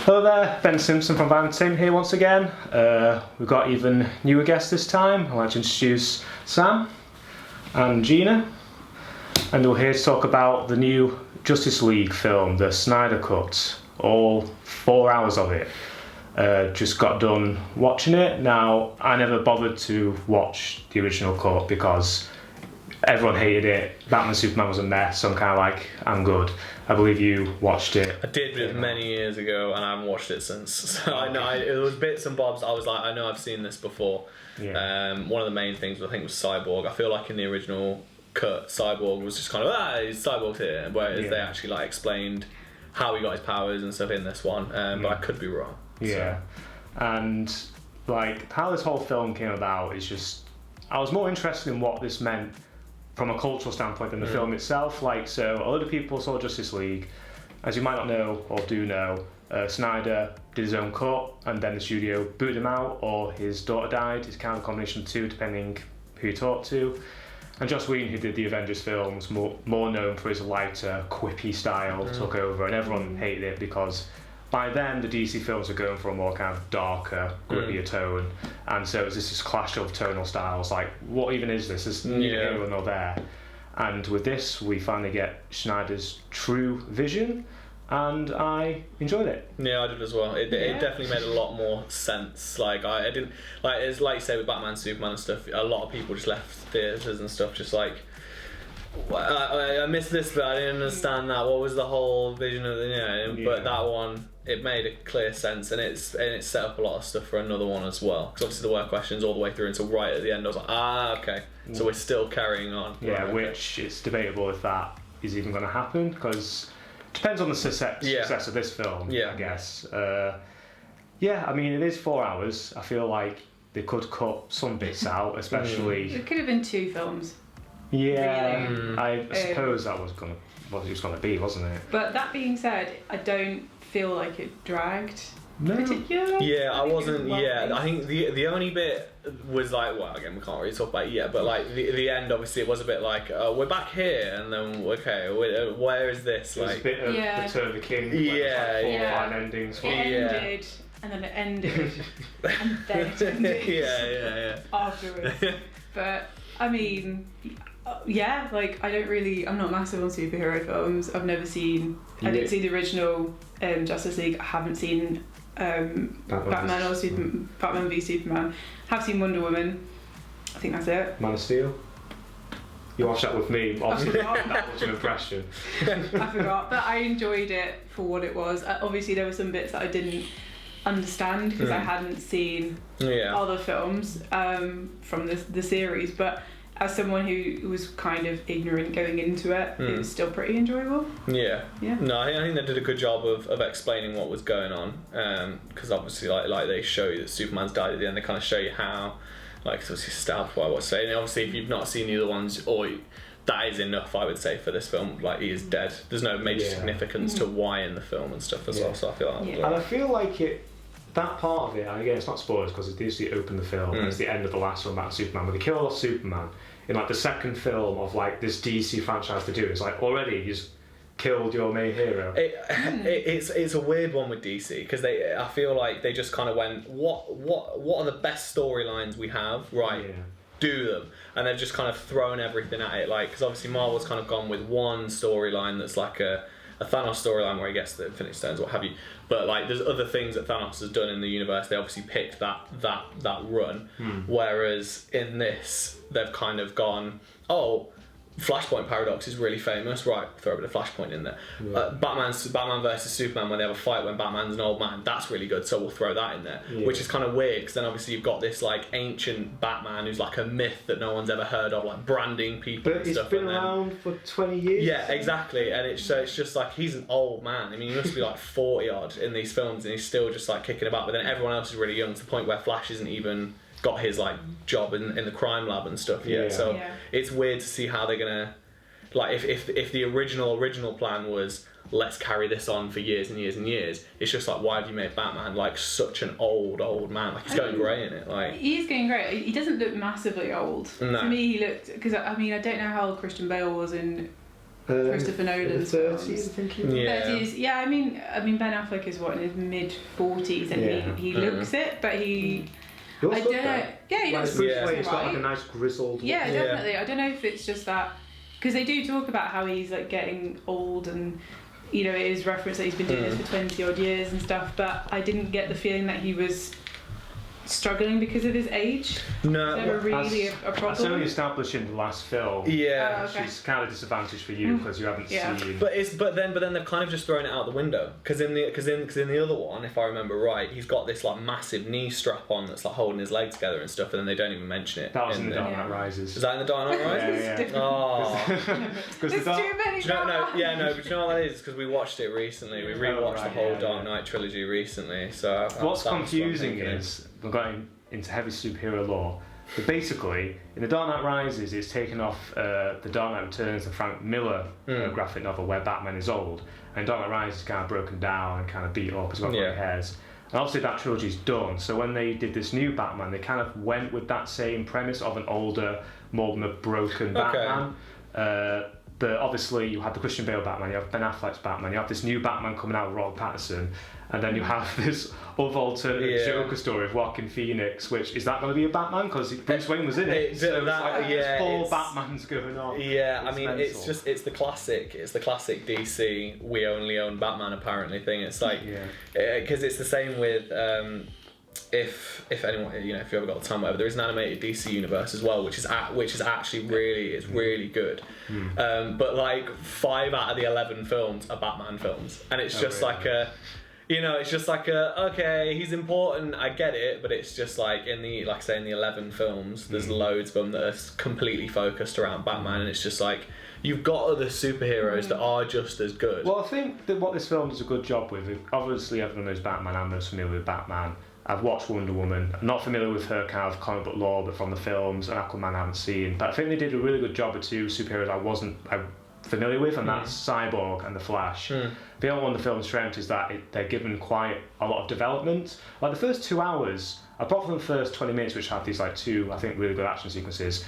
Hello there, Ben Simpson from Van Tim here once again. We've got even newer guests this time. I'd like to introduce Sam and Gina. And we're here to talk about the new Justice League film, the Snyder Cut. All 4 hours of it. Just got done watching it. Now, I never bothered to watch the original cut because everyone hated it. Batman Superman was a mess, so I'm kind of like, I'm good. I believe you watched it. I did many years ago, and I haven't watched it since. So I know it was bits and bobs. I was like, I know I've seen this before. Yeah. One of the main things I think was Cyborg. I feel like in the original cut, Cyborg was just kind of he's Cyborg's here, whereas they actually like explained how he got his powers and stuff in this one. But I could be wrong. Yeah, so. And like how this whole film came about is just I was more interested in what this meant from a cultural standpoint than the film itself. Like, so a lot of people saw Justice League. As you might not know or do know, Snyder did his own cut and then the studio booted him out or his daughter died. It's kind of a combination of two depending who you talk to. And Joss Whedon, who did the Avengers films, more known for his lighter, quippy style, took over, and everyone hated it because by then the DC films were going for a more kind of darker, grittier tone, and so it was this clash of tonal styles. Like, what even is this? There's neither here nor there. And with this, we finally get Schneider's true vision, and I enjoyed it. Yeah, I did as well. It definitely made a lot more sense. Like I didn't like it's like you say with Batman, Superman and stuff. A lot of people just left theaters and stuff just like. I missed this, but I didn't understand that. What was the whole vision of the But that one, it made a clear sense, and it set up a lot of stuff for another one as well. Because obviously there were questions all the way through until right at the end. I was like, okay, so we're still carrying on. Yeah, right, which it's debatable if that is even going to happen because it depends on the success of this film. I guess. I mean it is 4 hours. I feel like they could cut some bits out, especially. It could have been 2 films. Yeah, really. I suppose that was what it was going to be, wasn't it? But that being said, I don't feel like it dragged particularly. Yeah, I wasn't. I think the only bit was like, well, again, we can't really talk about it yet, but like the end, obviously, it was a bit like, we're back here, and then okay, where is this? It was a bit of Return of the King. Yeah, like 4 or 5 endings. It ended, and then it ended, and then it ended. yeah. Afterwards, but I mean. Like I'm not massive on superhero films. I've never seen. I didn't see the original Justice League. I haven't seen Batman or Batman v Superman. Have seen Wonder Woman. I think that's it. Man of Steel. You watched that with me. Obviously, that was an impression. I forgot, but I enjoyed it for what it was. Obviously, there were some bits that I didn't understand because I hadn't seen other films from the series, but. As someone who was kind of ignorant going into it, it was still pretty enjoyable. Yeah. No, I think they did a good job of explaining what was going on. Because obviously, like they show you that Superman's died at the end. They kind of show you how, like, so he's stabbed by what's saying. Obviously, if you've not seen the other ones, that is enough, I would say, for this film. Like, he is dead. There's no major significance to why in the film and stuff as well. So I feel like. And I feel like that part of it, and again, it's not spoilers because it usually open the film. And it's the end of the last one about Superman, but they kill off Superman. In like the second film of like this DC franchise to do, it's like already he's killed your main hero. It's a weird one with DC because I feel like they just kind of went what are the best storylines we have, right? Do them, and they've just kind of thrown everything at it, like because obviously Marvel's kind of gone with one storyline that's like a Thanos storyline where he gets the Infinity Stones, what have you. But like, there's other things that Thanos has done in the universe. They obviously picked that run, whereas in this they've kind of gone, Flashpoint Paradox is really famous, right? Throw a bit of Flashpoint in there. Batman versus Superman, when they have a fight when Batman's an old man, that's really good. So we'll throw that in there, which is kind of weird because then obviously you've got this like ancient Batman who's like a myth that no one's ever heard of, like branding people. But and he's stuff. been around for 20 years. Yeah, exactly. And it's just like he's an old man. I mean, he must be like 40 odd in these films, and he's still just like kicking about. But then everyone else is really young to the point where Flash isn't even got his like job in the crime lab and stuff yet. So it's weird to see how they're gonna. Like if the original plan was let's carry this on for years and years and years, it's just like why have you made Batman like such an old man? Like he's going grey in it. Like he is going grey. He doesn't look massively old. No. To me, he looked because I mean I don't know how old Christian Bale was in Christopher Nolan's in the 30s, films. I think. Yeah. 30s. Yeah, I mean Ben Affleck is what, in his mid-40s, and Yeah. he looks it, but he. He I also don't looked know. great. Yeah, he Like, looks Bruce Yeah. Wayne's got like a right. nice grizzled Yeah, look. definitely. I don't know if it's just that, because they do talk about how he's like getting old, and it is referenced that he's been doing this for 20 odd years and stuff, but I didn't get the feeling that he was struggling because of his age. No. It's never really a That's only problem. established in the last film. Yeah. Oh, okay. Which is kind of disadvantage for you because you haven't Yeah. seen. But then they've kind of just thrown it out the window, because in the other one, if I remember right, he's got this like massive knee strap on that's like holding his leg together and stuff, and then they don't even mention it. That was in The Dark Yeah. Knight Rises. Is that in the Dark Knight Rises? Yeah, yeah. Oh. Because There's too many. Do you know, no, yeah, no, but do you know what that is? Because we watched it recently. We rewatched the right, whole yeah, Dark yeah. Knight trilogy recently. So What's that was what I'm confusing thinking. is we're going into heavy superhero lore. But basically, in The Dark Knight Rises, it's taken off The Dark Knight Returns, the Frank Miller graphic novel where Batman is old, and Dark Knight Rises is kind of broken down and kind of beat up. It's got grey hairs. And obviously that trilogy's done. So when they did this new Batman, they kind of went with that same premise of an older, more than a broken Batman. But obviously you have the Christian Bale Batman, you have Ben Affleck's Batman, you have this new Batman coming out with Robert Pattinson, and then you have this other alternative Joker story of Joaquin Phoenix, which, is that going to be a Batman? Because Bruce Wayne was in it. So it's four Batmans going on. Yeah, I It's mean, mental. it's the classic DC, we only own Batman apparently thing. It's like, because it's the same with, if anyone, if you ever got the time, whatever, there is an animated DC universe as well, which is actually really good. But like 5 out of the 11 films are Batman films, and it's just really? like a. It's just like okay, he's important, I get it, but it's just like in the 11 films, there's loads of them that are completely focused around Batman, and it's just like, you've got other superheroes that are just as good. Well, I think that what this film does a good job with, obviously everyone knows Batman, I'm most familiar with Batman. I've watched Wonder Woman. I'm not familiar with her kind of comic book lore, but from the films, and Aquaman I haven't seen. But I think they did a really good job with 2 superheroes I'm familiar with, and that's Cyborg and the Flash. The other one of the film's strength is that they're given quite a lot of development. Like the first 2 hours, apart from the first 20 minutes, which have these like 2, I think, really good action sequences,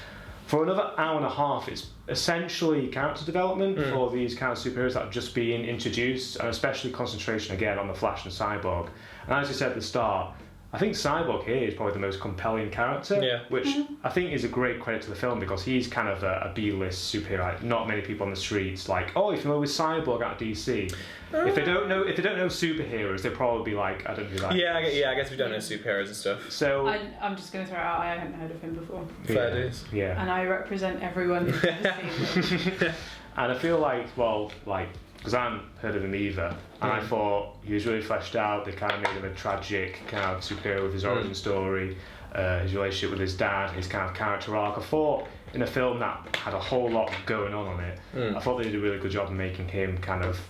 for another hour and a half, it's essentially character development for these kind of superheroes that are just being introduced, and especially concentration again on the Flash and Cyborg. And as you said at the start, I think Cyborg here is probably the most compelling character, which I think is a great credit to the film, because he's kind of a B-list superhero. Like, not many people on the streets like, oh, if you're with Cyborg out of DC. If they don't know superheroes, they'll probably be like, I don't know who that is. I guess we don't know superheroes and stuff. So I'm just going to throw it out, I hadn't heard of him before. Fair dues. Yeah. And I represent everyone who's never seen him. And I feel like, because I hadn't heard of him either, and I thought he was really fleshed out. They kind of made him a tragic kind of superhero with his origin story, his relationship with his dad, his kind of character arc. I thought in a film that had a whole lot going on it, I thought they did a really good job of making him kind of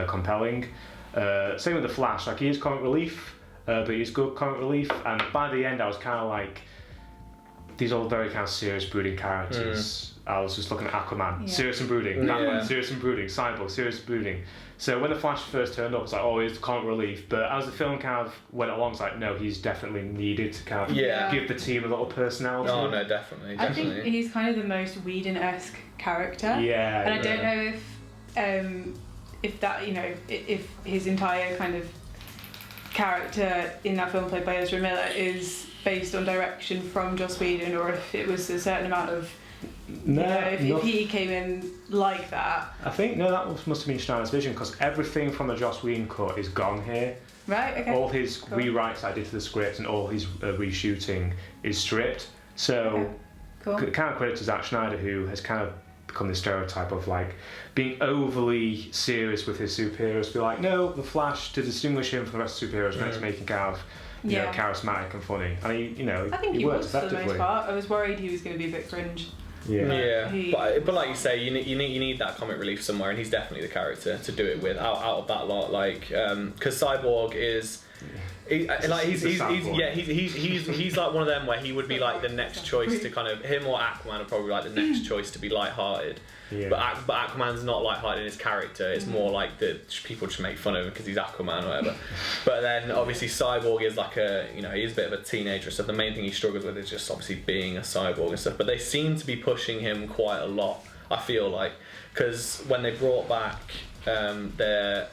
compelling. Same with the Flash, like he is comic relief, but he's good comic relief, and by the end I was kind of like, these are all very kind of serious, brooding characters. I was just looking at Aquaman, serious and brooding. Batman, serious and brooding. Cyborg, serious and brooding. So when the Flash first turned up, it's like, oh, he's comic relief. But as the film kind of went along, it's like, no, he's definitely needed to kind of give the team a little personality. Oh no, definitely. I think he's kind of the most Whedon-esque character. Yeah. And I don't know if that, if his entire kind of character in that film played by Ezra Miller is based on direction from Joss Whedon, or if it was a certain amount of, if he came in like that. I think, that must have been Snyder's vision, because everything from the Joss Whedon cut is gone here. Right, okay. All his rewrites I did to the script and all his reshooting is stripped. So, kind of credit to Zack Snyder, who has kind of become the stereotype of like being overly serious with his superheroes. Be like, no, the Flash, to distinguish him from the rest of the superheroes, meant to make him kind of charismatic and funny. And I think he worked was for the effectively. most part. I was worried he was going to be a bit cringe. But like you say, you need that comic relief somewhere, and he's definitely the character to do it with out of that lot. Like, because Cyborg is. He's like one of them where he would be like the next choice to kind of, him or Aquaman are probably like the next choice to be light-hearted. But Aquaman's not light-hearted in his character. It's more like that people just make fun of him because he's Aquaman or whatever. But then obviously Cyborg is like he is a bit of a teenager, so the main thing he struggles with is just obviously being a cyborg and stuff. But they seem to be pushing him quite a lot, I feel like. because when they brought back their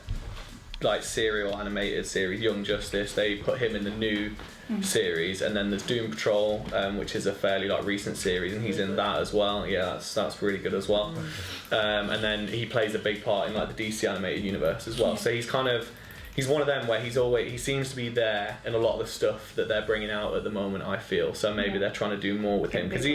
like serial animated series Young Justice, they put him in the new series, and then there's Doom Patrol, which is a fairly like recent series, and he's in that as well. Yeah, that's really good as well. And then he plays a big part in like the DC animated universe as well. So he's one of them where he seems to be there in a lot of the stuff that they're bringing out at the moment, I feel. So maybe they're trying to do more with him, because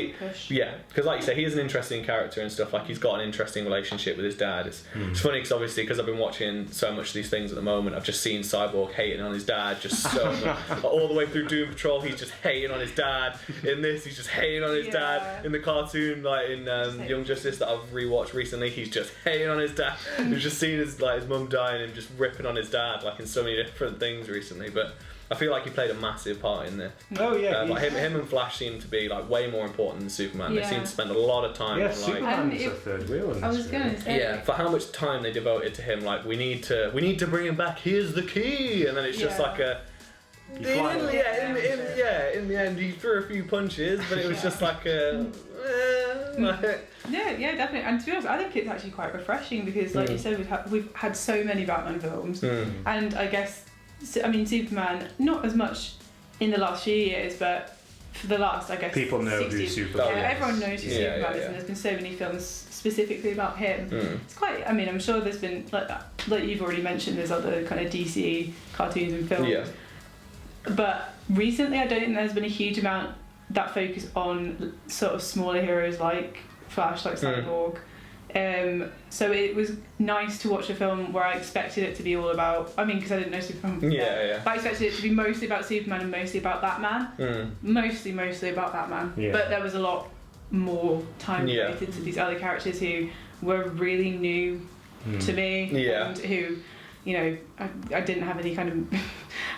like you say, he is an interesting character and stuff. Like, he's got an interesting relationship with his dad. It's funny because obviously, because I've been watching so much of these things at the moment, I've just seen Cyborg hating on his dad just so much. Like, all the way through Doom Patrol, he's just hating on his dad. In this, he's just hating on his dad. In the cartoon, like in Young Justice that I've rewatched recently, he's just hating on his dad. We've just seen his mum dying and just ripping on his dad, like in so many different things recently. But I feel like he played a massive part in this. Oh yeah, like him and Flash seem to be like way more important than Superman. They seem to spend a lot of time. Yeah, Superman's a third wheel. I was gonna say. For how much time they devoted to him, like we need to bring him back. Here's the key, and then it's just like a. In the end, he threw a few punches, but it was just like a. Yeah, definitely. And to be honest, I think it's actually quite refreshing because, like you said, we've had so many Batman films, and I guess, I mean, Superman not as much in the last few years, but for the last, I guess, people know 60s, who Superman is. Everyone knows who Superman is, and there's been so many films specifically about him. It's quite. I mean, I'm sure there's been like you've already mentioned, there's other kind of DC cartoons and films. Yeah. But recently, I don't think there's been a huge amount that focus on sort of smaller heroes like Flash, like Cyborg. So it was nice to watch a film where I expected it to be all about. I mean, because I didn't know Superman. But I expected it to be mostly about Superman and mostly about Batman. Mostly about Batman. Yeah. But there was a lot more time related to these other characters who were really new to me, and who, you know, I didn't have any kind of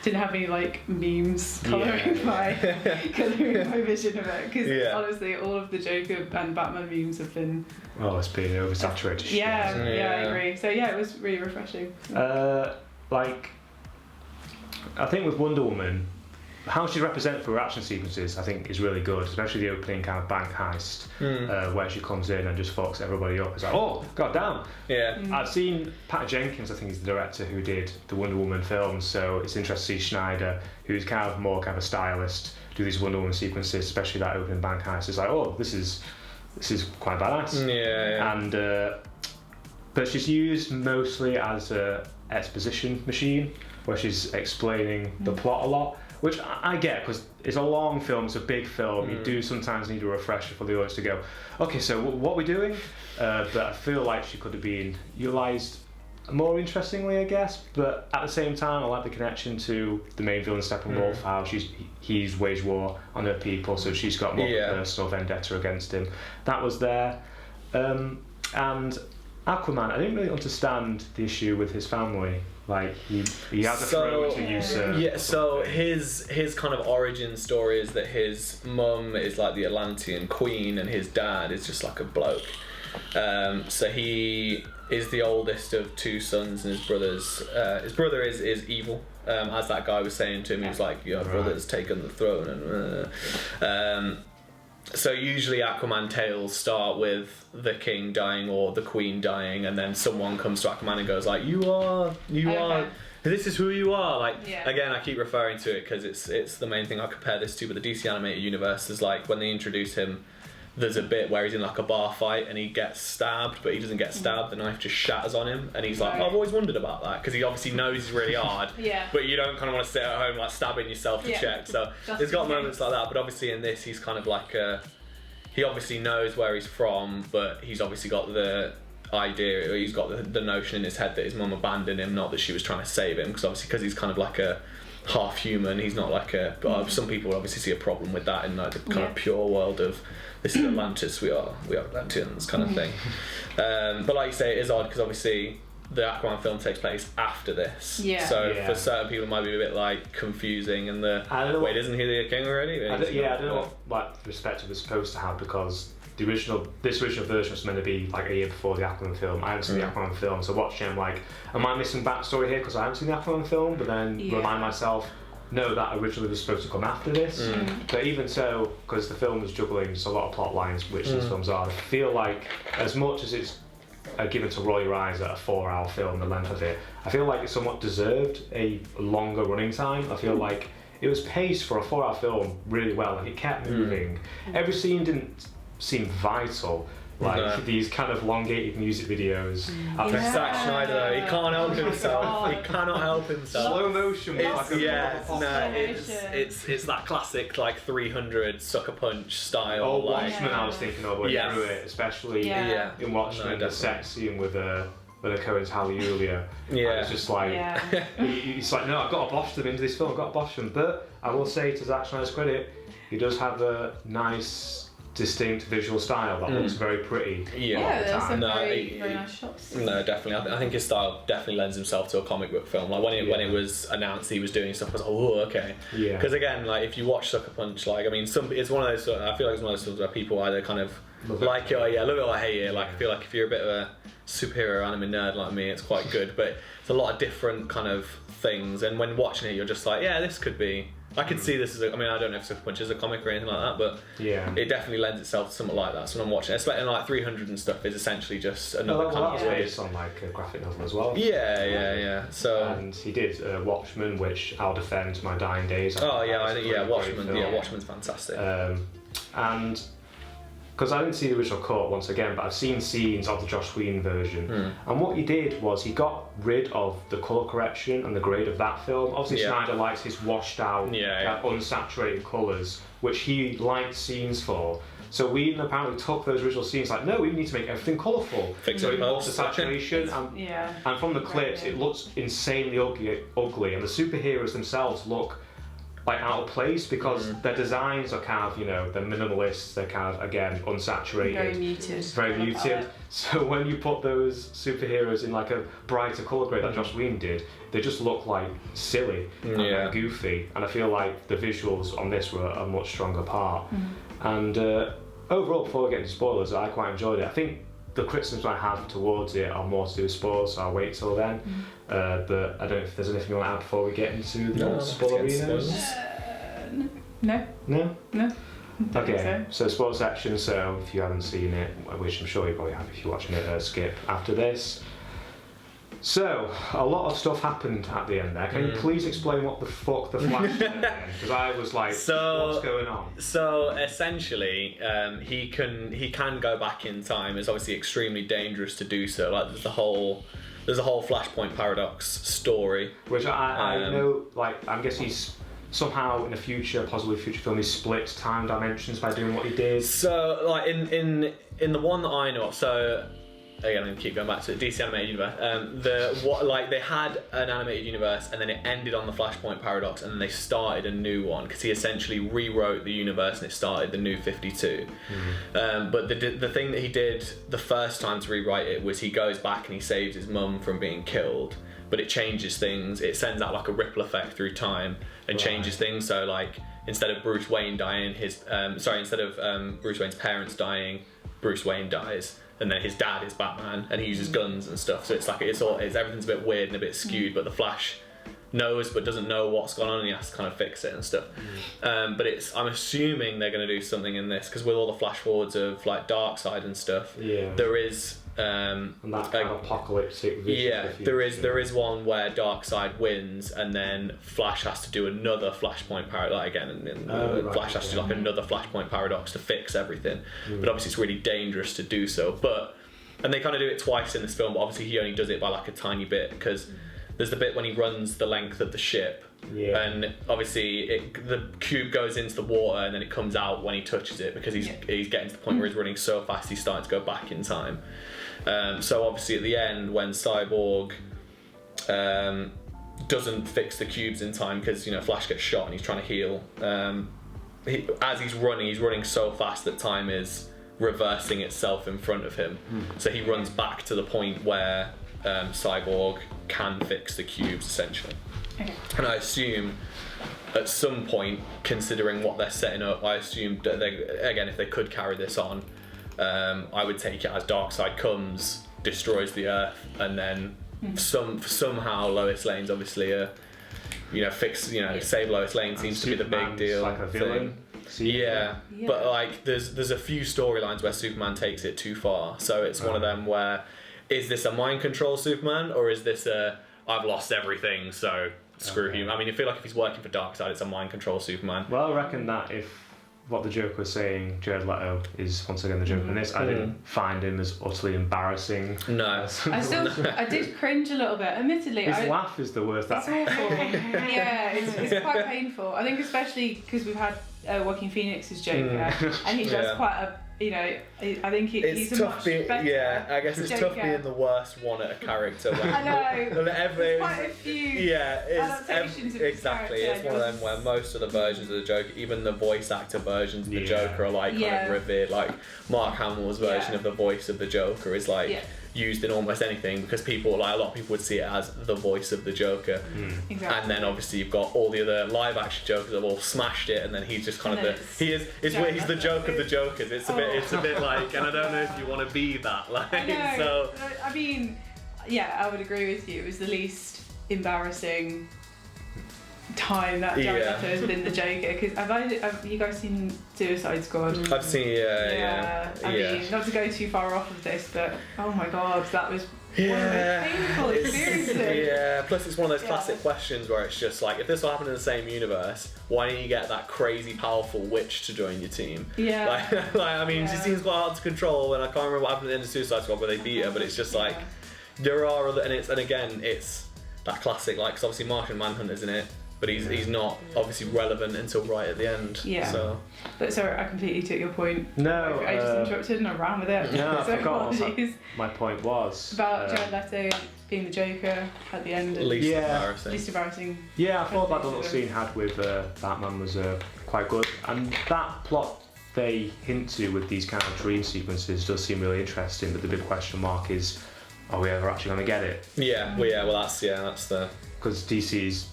didn't have any like memes colouring my vision of it, because honestly all of the Joker and Batman memes have been it's been oversaturated. I agree. So it was really refreshing. Like, I think with Wonder Woman, how she's represented for her action sequences, I think, is really good, especially the opening kind of bank heist, where she comes in and just fucks everybody up. It's like, oh, goddamn. Yeah. I've seen Pat Jenkins, I think he's the director who did the Wonder Woman films, so it's interesting to see Snyder, who's kind of more kind of a stylist, do these Wonder Woman sequences, especially that opening bank heist. It's like, oh, this is quite badass. And but she's used mostly as a exposition machine, where she's explaining the plot a lot. Which I get, because it's a long film, it's a big film, you do sometimes need a refresher for the audience to go, okay, so what are we doing? But I feel like she could have been utilised more interestingly, I guess, but at the same time I like the connection to the main villain, Steppenwolf, how he's waged war on her people, so she's got more personal vendetta against him. That was there. And Aquaman, I didn't really understand the issue with his family. Like, he has a throne to usurp. So his kind of origin story is that his mum is like the Atlantean queen and his dad is just like a bloke. So he is the oldest of two sons, and his brother is evil. As that guy was saying to him, he was like, your brother's taken the throne. And so usually Aquaman tales start with the king dying or the queen dying, and then someone comes to Aquaman and goes like, you are, this is who you are. Like, again, I keep referring to it because it's the main thing I compare this to. But the DC animated universe is like, when they introduce him, there's a bit where he's in like a bar fight and he gets stabbed, but he doesn't get stabbed, the knife just shatters on him, and he's like, I've always wondered about that, because he obviously knows he's really hard, but you don't kind of want to sit at home like stabbing yourself to check. So it's got moments like that, but obviously in this he's kind of like he obviously knows where he's from, but he's obviously got the idea, or he's got the notion in his head that his mum abandoned him, not that she was trying to save him, because he's kind of like a half human, he's not like a some people obviously see a problem with that in like the kind of pure world of this is Atlantis, we are Atlanteans kind of thing. But like you say, it is odd because obviously the Aquaman film takes place after this. For certain people it might be a bit like confusing, and wait, isn't he the king already? I don't know what perspective it's supposed to have, because this original version was meant to be like a year before the Aquaman film. I haven't seen the Aquaman film, so watching it, I'm like, am I missing backstory here because I haven't seen the Aquaman film? But then remind myself, no, that originally was supposed to come after this. But even so, because the film was juggling just a lot of plot lines, which these films are, I feel like as much as it's given to roll your eyes at a 4-hour film, the length of it. I feel like it somewhat deserved a longer running time. I feel like it was paced for a 4-hour film really well, and it kept moving. Every scene didn't seem vital. Like these kind of elongated music videos. Zack Snyder, though, he can't help himself. He cannot help himself. Slow motion. It's that classic like 300 sucker punch style. Oh, Watchmen, I was thinking of going through it, especially in Watchmen, the sex scene with Cohen's Hallelujah. Yeah. It's just like he's like, no, I've got to bosh them into this film. I've got to bosh them. But I will say, to Zack Snyder's credit, he does have a nice, distinct visual style that looks very pretty. There's some very nice shots. No, definitely. I think his style definitely lends himself to a comic book film. Like when it was announced he was doing stuff, I was like, oh, okay. Yeah. Because again, like if you watch Sucker Punch, like I mean, it's one of those. I feel like it's one of those films where people either kind of like it or love it or hate it. Like I feel like if you're a bit of a superhero anime nerd like me, it's quite good. But it's a lot of different kind of things, and when watching it, you're just like, yeah, this could be. I could see this as I mean, I don't know if Sucker Punch is a comic or anything like that, but it definitely lends itself to something like that. So when I'm watching it, especially like 300 and stuff, is essentially just another kind of based on like a graphic novel as well. Yeah. So and he did Watchmen, which I'll defend to my dying days. I think Watchmen. Yeah, Watchmen's fantastic. And because I didn't see the original cut once again, but I've seen scenes of the Joss Whedon version. And what he did was he got rid of the colour correction and the grade of that film. Obviously, Snyder likes his washed out, unsaturated colours, which he liked scenes for. So Whedon apparently took those original scenes, like, no, we need to make everything colourful. So he brought the saturation, and from the clips, it looks insanely ugly, and the superheroes themselves look like out of place because their designs are kind of, they're minimalist, they're kind of, again, unsaturated. Very muted. So when you put those superheroes in like a brighter colour grade that Joss Whedon did, they just look like silly and like goofy. And I feel like the visuals on this were a much stronger part. And overall, before we get into spoilers, I quite enjoyed it. I think the criticisms I have towards it are more to do with spoilers, so I'll wait till then. But I don't know if there's anything you want to add before we get into the spoilerinos. No. Okay, so spoiler section. So if you haven't seen it, which I'm sure you probably have if you're watching it, skip after this. So, a lot of stuff happened at the end there. Can you please explain what the fuck the Flash did again? Because I was like, what's going on? So, essentially, he can go back in time. It's obviously extremely dangerous to do so. Like, there's a whole Flashpoint Paradox story. Which I know, like, I'm guessing he's somehow in a possibly future film, he split time dimensions by doing what he did. So, like, in the one that I know of, so... Again, I'm going to keep going back to the DC animated universe. They had an animated universe, and then it ended on the Flashpoint Paradox, and then they started a new one because he essentially rewrote the universe and it started the new 52. But the thing that he did the first time to rewrite it was he goes back and he saves his mum from being killed, but it changes things. It sends out like a ripple effect through time and changes things. So like instead of Bruce Wayne dying, instead of Bruce Wayne's parents dying, Bruce Wayne dies. And then his dad is Batman, and he uses guns and stuff. So it's like everything's a bit weird and a bit skewed. But the Flash knows, but doesn't know what's going on, and he has to kind of fix it and stuff. But I'm assuming they're going to do something in this because with all the flash forwards of like Darkseid and stuff, there is and that kind of apocalyptic vision. There is one where Darkseid wins, and then Flash has to do another Flashpoint Paradox again, and Flash has to do like another Flashpoint Paradox to fix everything. But obviously, it's really dangerous to do so. And they kind of do it twice in this film, but obviously he only does it by like a tiny bit because there's the bit when he runs the length of the ship. And obviously the cube goes into the water and then it comes out when he touches it because he's getting to the point where he's running so fast he's starting to go back in time. So obviously at the end when Cyborg doesn't fix the cubes in time because Flash gets shot and he's trying to heal, as he's running so fast that time is reversing itself in front of him. So he runs back to the point where Cyborg can fix the cubes essentially. And I assume at some point, considering what they're setting up, I assume that if they could carry this on, I would take it as Darkseid comes, destroys the Earth, and then somehow Lois Lane's obviously save Lois Lane seems to be the big deal. Like a villain. But like there's a few storylines where Superman takes it too far, so it's one of them where is this a mind control Superman, or is this a I've lost everything, so screw him? I mean, I feel like if he's working for Darkseid, it's a mind control Superman. Well, I reckon that if what the Joker was saying, Jared Leto is once again the Joker in this, I didn't find him as utterly embarrassing. No. I did cringe a little bit, admittedly. His laugh is the worst. It's awful. Yeah, it's quite painful. I think especially because we've had Joaquin Phoenix's Joker, and he does quite a, you know, I think he's a much better Yeah, I guess it's Joker. tough being the worst one at a character. When I know. There's quite a few adaptations of his exactly. character. It's one of them where most of the versions of the Joker, even the voice actor versions of the Joker, are like kind of revered. Like Mark Hamill's version of the voice of the Joker is like used in almost anything, because people, like a lot of people would see it as the voice of the Joker. Exactly. And then obviously you've got all the other live action Jokers that have all smashed it, and then he's just kind of he's the joke of the Jokers. It's a bit like, and I don't know if you want to be that, like, so I mean, yeah, I would agree with you. It was the least embarrassing time that Jared Leto has been the Joker. Because have you guys seen Suicide Squad? I've seen I mean, not to go too far off of this, but oh my god, that was one of the most painful experiences. Plus it's one of those classic questions where it's just like, if this all happened in the same universe, why don't you get that crazy powerful witch to join your team? Like I mean, she seems quite hard to control, and I can't remember what happened in the Suicide Squad where they beat her, but it's just like there are other, and again it's that classic, like, cause obviously Martian Manhunter's in it, but he's not obviously relevant until right at the end. So. But sorry, I completely took your point. No, I just interrupted and I ran with it. No, I so forgot what my point was. About Jared Leto being the Joker at the end. Least embarrassing. Least embarrassing. Yeah, I thought that little scene had with Batman was quite good, and that plot they hint to with these kind of dream sequences does seem really interesting. But the big question mark is, are we ever actually going to get it? Well, that's the, because DC's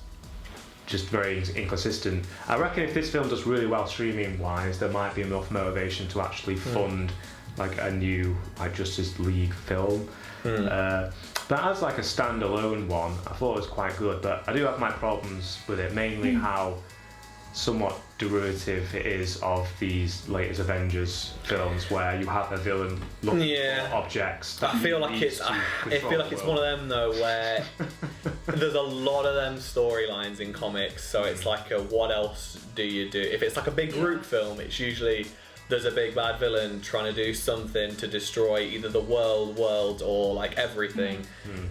just very inconsistent. I reckon if this film does really well streaming wise, there might be enough motivation to actually fund like a new like Justice League film. But as like a standalone one, I thought it was quite good, but I do have my problems with it, mainly how somewhat derivative it is of these latest Avengers films where you have a villain looking for objects. I feel like it's one of them though where there's a lot of them storylines in comics, so it's like a what else do you do? If it's like a big group film, it's usually there's a big bad villain trying to do something to destroy either the world or like everything.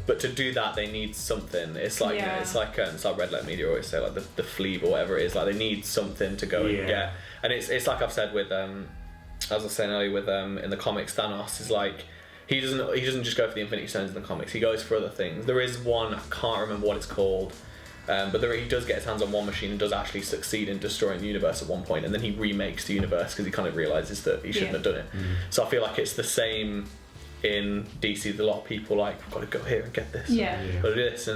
But to do that, they need something. It's like it's like Red Letter Media always say, like the Fleeb or whatever it is. Like they need something to go and get. And it's like I've said with as I was saying earlier with in the comics, Thanos is like he doesn't just go for the Infinity Stones in the comics. He goes for other things. There is one, I can't remember what it's called. But he does get his hands on one machine and does actually succeed in destroying the universe at one point, and then he remakes the universe because he kind of realises that he shouldn't have done it. So I feel like it's the same in DC. A lot of people like, we've got to go here and get this, got to do this,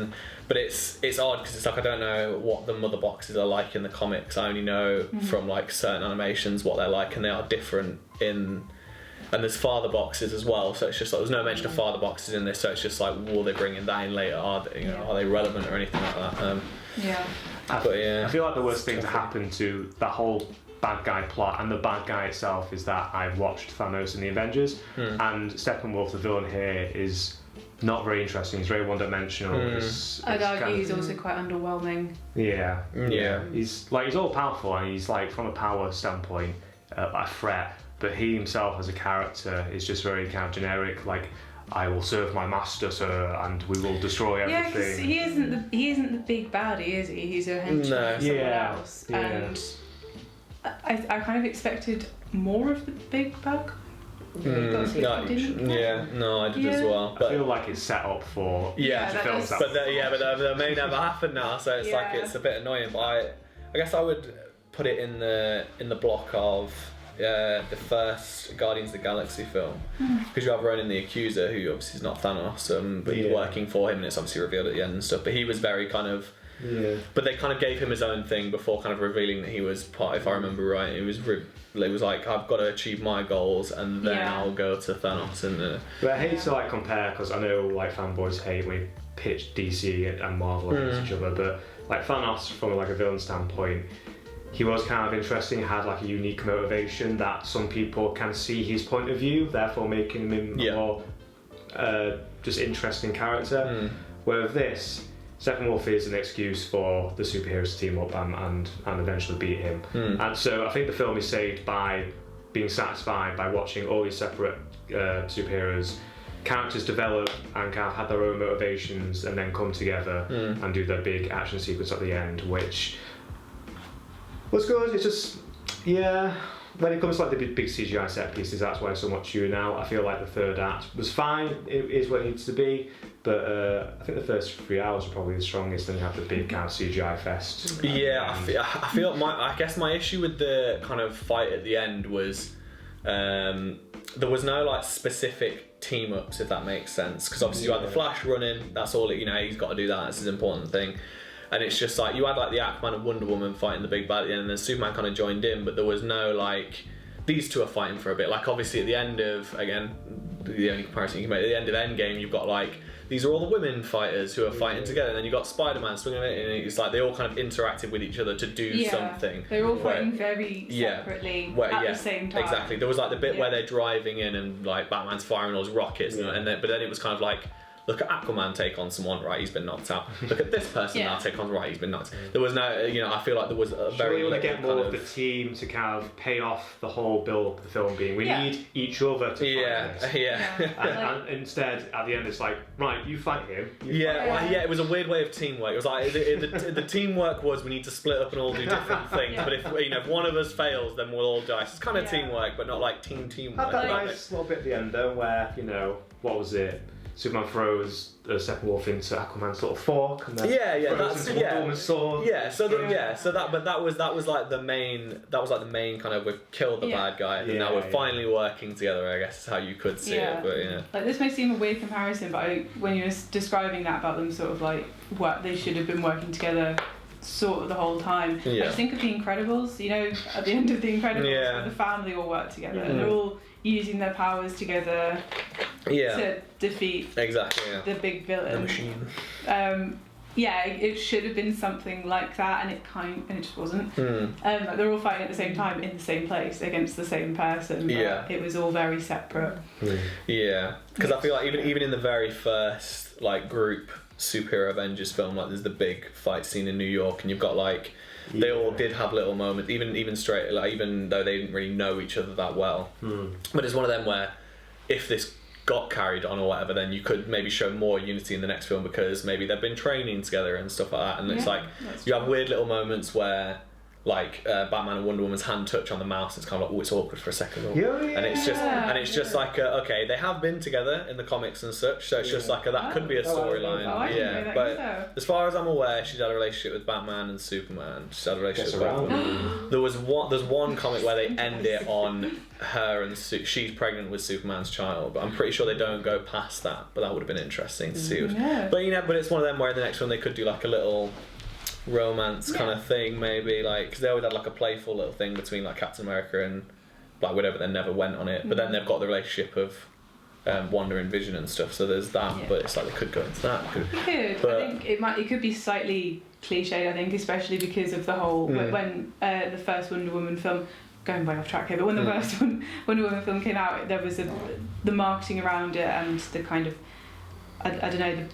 but it's odd because it's like I don't know what the mother boxes are like in the comics. I only know from like certain animations what they're like, and they are different in. And there's father boxes as well, so it's just like there's no mention of father boxes in this, so it's just like, will they bring in that in later? Are they relevant or anything like that? I feel like the worst thing to happen to that whole bad guy plot and the bad guy itself is that I've watched Thanos in the Avengers, and Steppenwolf, the villain here, is not very interesting. He's very one-dimensional. I'd argue he's also quite underwhelming. He's all powerful, and he's like from a power standpoint a threat. But he himself as a character is just very kind of generic, like, I will serve my master, sir, and we will destroy everything. Yeah, because he isn't the big baddie, is he? He's a henchman of someone else. And I kind of expected more of the big bad. I did as well. But I feel like it's set up for films that. But that may never happen now, so it's like it's a bit annoying. But I guess I would put it in the block of the first Guardians of the Galaxy film, because you have Ronan the Accuser, who obviously is not Thanos, but he's working for him, and it's obviously revealed at the end and stuff. But he was very kind of. But they kind of gave him his own thing before kind of revealing that he was part. If I remember right, it was like, I've got to achieve my goals, and then I'll go to Thanos. And but I hate to like compare, because I know like fanboys hate when we pitch DC and Marvel against each other. But like Thanos, from like a villain standpoint, he was kind of interesting. He had like a unique motivation that some people can see his point of view, therefore making him more just interesting character. Where with this, Steppenwolf is an excuse for the superheroes to team up and eventually beat him. And so I think the film is saved by being satisfied by watching all these separate superheroes, characters develop and kind of have their own motivations and then come together and do their big action sequence at the end, which was good. It's just, when it comes to like the big CGI set pieces, that's why so much tune out. I feel like the third act was fine, it is what it needs to be, but I think the first 3 hours are probably the strongest, and you have the big kind of CGI fest. I feel I guess my issue with the kind of fight at the end was there was no like specific team ups, if that makes sense, because obviously you had the Flash running, that's all he's got to do that, that's his important thing. And it's just like, you had like the Aquaman and Wonder Woman fighting the big bad at the end, and then Superman kind of joined in, but there was no like, these two are fighting for a bit. Like obviously at the end of, again, the only comparison you can make, at the end of Endgame, you've got like, these are all the women fighters who are fighting together, and then you've got Spider-Man swinging it, and it's like they all kind of interacted with each other to do something. They're all fighting very separately at the same time. Exactly. There was like the bit where they're driving in and like Batman's firing all his rockets, but then it was kind of like, look at Aquaman take on someone, right, he's been knocked out. Look at this person now take on, right, he's been knocked out. There was no, I feel like there was a very want to get more of the team to kind of pay off the whole build of the film being, we need each other to fight this. And instead, at the end, it's like, right, you fight him. It was a weird way of teamwork. It was like, the teamwork was, we need to split up and all do different things, but if one of us fails, then we'll all die. So it's kind of teamwork, but not like teamwork. Had that nice little bit at the end, though, where, what was it? Superman throws Steppenwolf into Aquaman's little fork, and then throws into Wonder Woman's sword. That was like the main kind of, we've killed the bad guy, and now we're finally working together, I guess is how you could see it. But like, this may seem a weird comparison, but when you were describing that about them sort of like what they should have been working together sort of the whole time, I just think of The Incredibles, at the end of The Incredibles, where the family all work together and they're all using their powers together to defeat the big villain. The machine. It should have been something like that, and it just wasn't. They're all fighting at the same time in the same place against the same person. But it was all very separate. Because I feel like even in the very first like group superhero Avengers film, like there's the big fight scene in New York, and you've got like, they all did have little moments, even straight, like even though they didn't really know each other that well. But it's one of them where, if this got carried on or whatever, then you could maybe show more unity in the next film, because maybe they've been training together and stuff like that. And it's like, you have weird little moments where, like Batman and Wonder Woman's hand touch on the mouse, it's kind of like, it's awkward for a second, and it's just like okay, they have been together in the comics and such, so it's just like that could be a storyline. But as far as I'm aware, she's had a relationship with Batman and Superman. She's had a relationship with Batman. There's one comic where they end it on her and she's pregnant with Superman's child, but I'm pretty sure they don't go past that. But that would have been interesting to see. But but it's one of them where in the next one they could do like a little romance kind of thing, maybe, like, because they always had like a playful little thing between like Captain America and Black Widow, but they never went on it. But then they've got the relationship of Wanda and Vision and stuff, so there's that. But it's like they could go into that. I think it could be slightly cliched, I think, especially because of the whole when the first Wonder Woman film, going way off track here, but when the first Wonder Woman film came out, there was the marketing around it and the kind of, I don't know,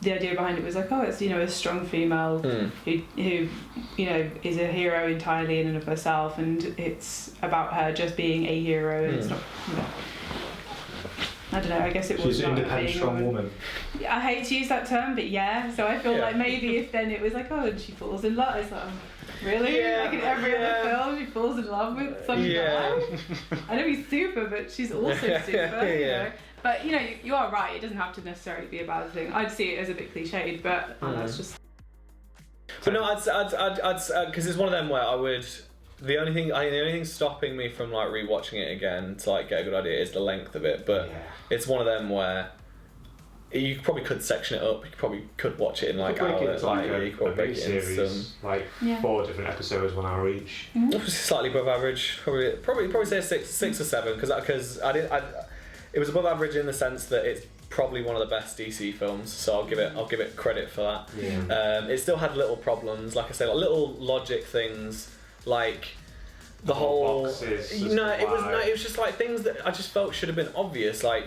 the idea behind it was like, oh, it's a strong female who is a hero entirely in and of herself, and it's about her just being a hero, and it's not. I don't know. I guess it was. She's an independent, strong woman. I hate to use that term, but so I feel like maybe if then it was like, oh, and she falls in love. It's like, really? Like in every other film, she falls in love with some guy. I know he's super, but she's also super. But you are right. It doesn't have to necessarily be a bad thing. I'd see it as a bit cliched, but that's just. But no, I'd because it's one of them where I would. The only thing stopping me from like rewatching it again to like get a good idea is the length of it. But it's one of them where you probably could section it up. You probably could watch it in like hours. You could break it into like 4 different episodes, 1 hour each. Slightly above average. Probably say 6 or 7 because it was above average in the sense that it's probably one of the best DC films, so I'll give it credit for that. It still had little problems, like I say, like little logic things, like the whole. It was just like things that I just felt should have been obvious, like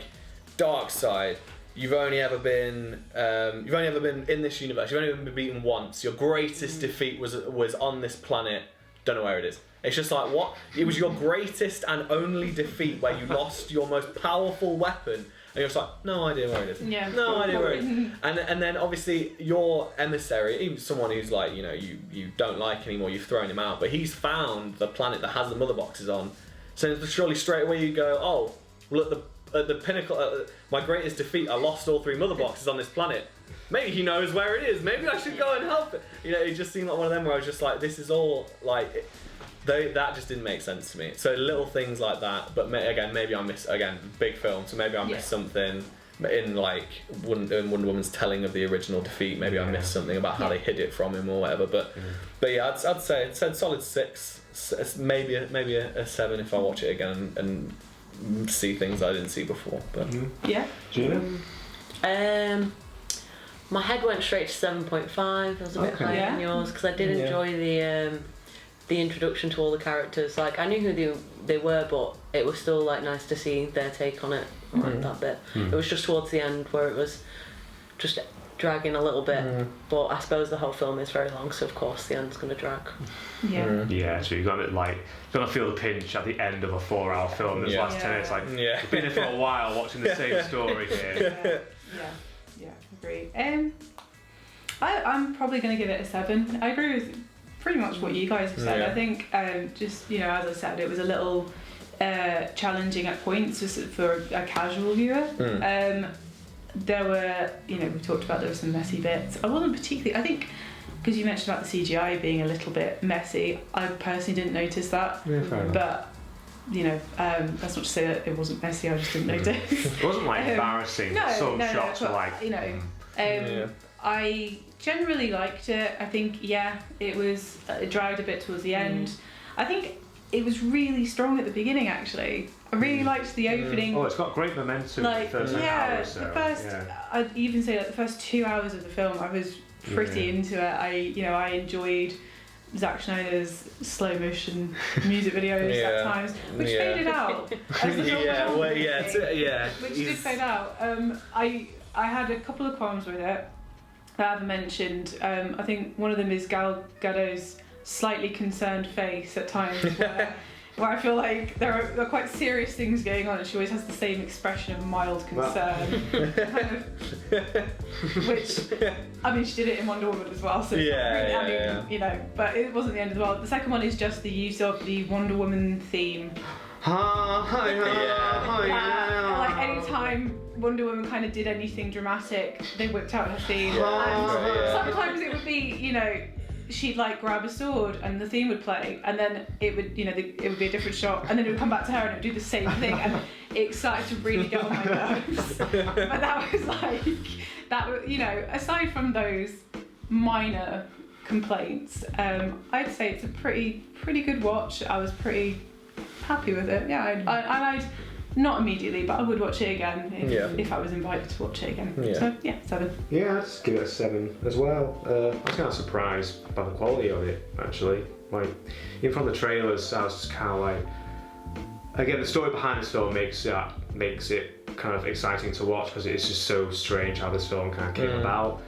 Darkseid you've only ever been in this universe. You've only ever been beaten once. Your greatest defeat was on this planet. Don't know where it is. It's just like, what? It was your greatest and only defeat where you lost your most powerful weapon, and you're just like, no idea where it is. Yeah. No idea where it is. And then obviously your emissary, even someone who's like, you don't like anymore, you've thrown him out, but he's found the planet that has the mother boxes on. So surely straight away you go, oh, well at the pinnacle, my greatest defeat, I lost all 3 mother boxes on this planet. Maybe he knows where it is. Maybe I should go and help it. It just seemed like one of them where I was just like, this is all like, that just didn't make sense to me. So little things like that. But again, maybe I miss, big film. So maybe I missed something in like Wonder Woman's telling of the original defeat. Maybe I missed something about how they hid it from him or whatever. But yeah, I'd say solid 6. Maybe a 7 if I watch it again and see things I didn't see before. But yeah. Gina? My head went straight to 7.5. It was a bit higher than yours because I did enjoy the introduction to all the characters. Like, I knew who they were, but it was still like nice to see their take on it. Like that bit. It was just towards the end where it was just dragging a little bit. But I suppose the whole film is very long, so of course the end's going to drag. Yeah. Yeah, so you're gonna feel the pinch at the end of a 4-hour film. This last 10 minutes, like you've been here for a while watching the same story here. Yeah, agree. I'm probably going to give it a 7. I agree with pretty much what you guys have said. I think just as I said, it was a little challenging at points just for a casual viewer. There were, we talked about there were some messy bits. I wasn't particularly, I think, because you mentioned about the CGI being a little bit messy, I personally didn't notice that. Yeah, fair enough. But that's not to say that it wasn't messy, I just didn't notice. It wasn't like embarrassing. Some shots were like, I generally liked it. I think it dragged a bit towards the end. I think it was really strong at the beginning actually. I really liked the opening. Oh, it's got great momentum. Like, the first hour or so. The first, I'd even say like the first 2 hours of the film, I was pretty into it. I enjoyed Zack Snyder's slow motion music videos at times, which faded out. As the film which did fade out. I had a couple of qualms with it that I haven't mentioned. I think one of them is Gal Gadot's slightly concerned face at times where I feel like there are quite serious things going on and she always has the same expression of mild concern. Which, she did it in Wonder Woman as well, so but it wasn't the end of the world. The second one is just the use of the Wonder Woman theme. Like any time Wonder Woman kind of did anything dramatic, they whipped out her theme. Sometimes it would be, she'd like grab a sword and the theme would play, and then it would, it would be a different shot, and then it would come back to her and it would do the same thing, and it started to really get on my nerves. But that was like, aside from those minor complaints, I'd say it's a pretty good watch. I was pretty happy with it. I'd not immediately, but I would watch it again if I was invited to watch it again. So 7. Yeah, I'd just give it a 7 as well. I was kind of surprised by the quality of it actually. Like, even from the trailers, I was just kind of like, again, the story behind this film makes it kind of exciting to watch because it's just so strange how this film kind of came about.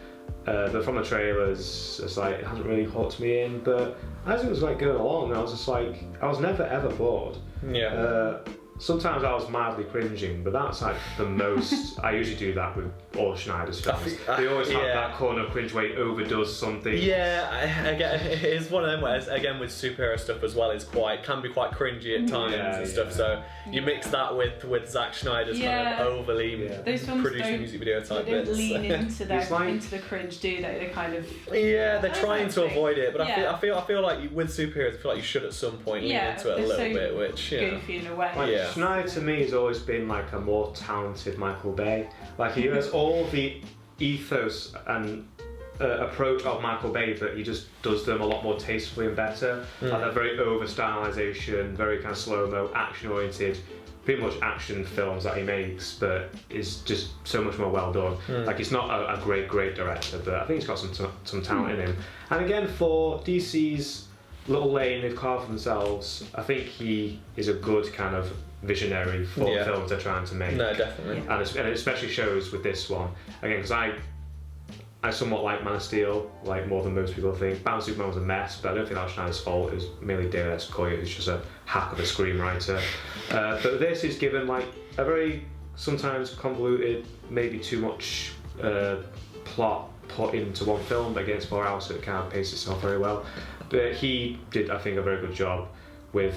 But from the trailers, it's like it hasn't really hooked me in. But as it was like going along, I was just like, I was never ever bored. Sometimes I was mildly cringing, but that's like the most. I usually do that with all Schneider's films. They always have that corner of cringe where he overdoes something. Again, it's one of them where, again, with superhero stuff as well, can be quite cringy at times and stuff. So you mix that with Zack Schneider's kind of overly producing music video type bits. They don't lean into the cringe, do they? They kind of they're trying to avoid it, but I feel like with superheroes, I feel like you should at some point lean into it a little bit, which goofy in a way. Schneider to me has always been like a more talented Michael Bay. Like, he has all the ethos and approach of Michael Bay, but he just does them a lot more tastefully and better. Like that very over stylization, very kind of slow-mo, action-oriented, pretty much action films that he makes, but is just so much more well done. Like, he's not a great director, but I think he's got some talent in him. And again, for DC's little lane they've carved for themselves. I think he is a good kind of visionary for the films they're trying to make. No, definitely. And it especially shows with this one. Again, because I somewhat like Man of Steel, like more than most people think. Batman Superman was a mess, but I don't think that was Schneider's fault. It was merely David S. Goyer, who's just a hack of a screenwriter. But this is given like a very sometimes convoluted, maybe too much plot put into one film, but against 4 hours, so it kind of paced itself very well. But he did, I think, a very good job with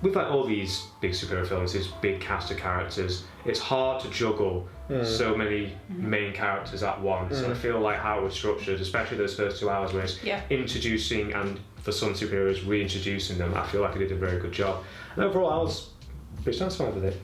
like all these big superhero films, this big cast of characters. It's hard to juggle so many main characters at once. And I feel like how it was structured, especially those first 2 hours where it's introducing and for some superheroes reintroducing them, I feel like it did a very good job. And overall I was pretty satisfied with it.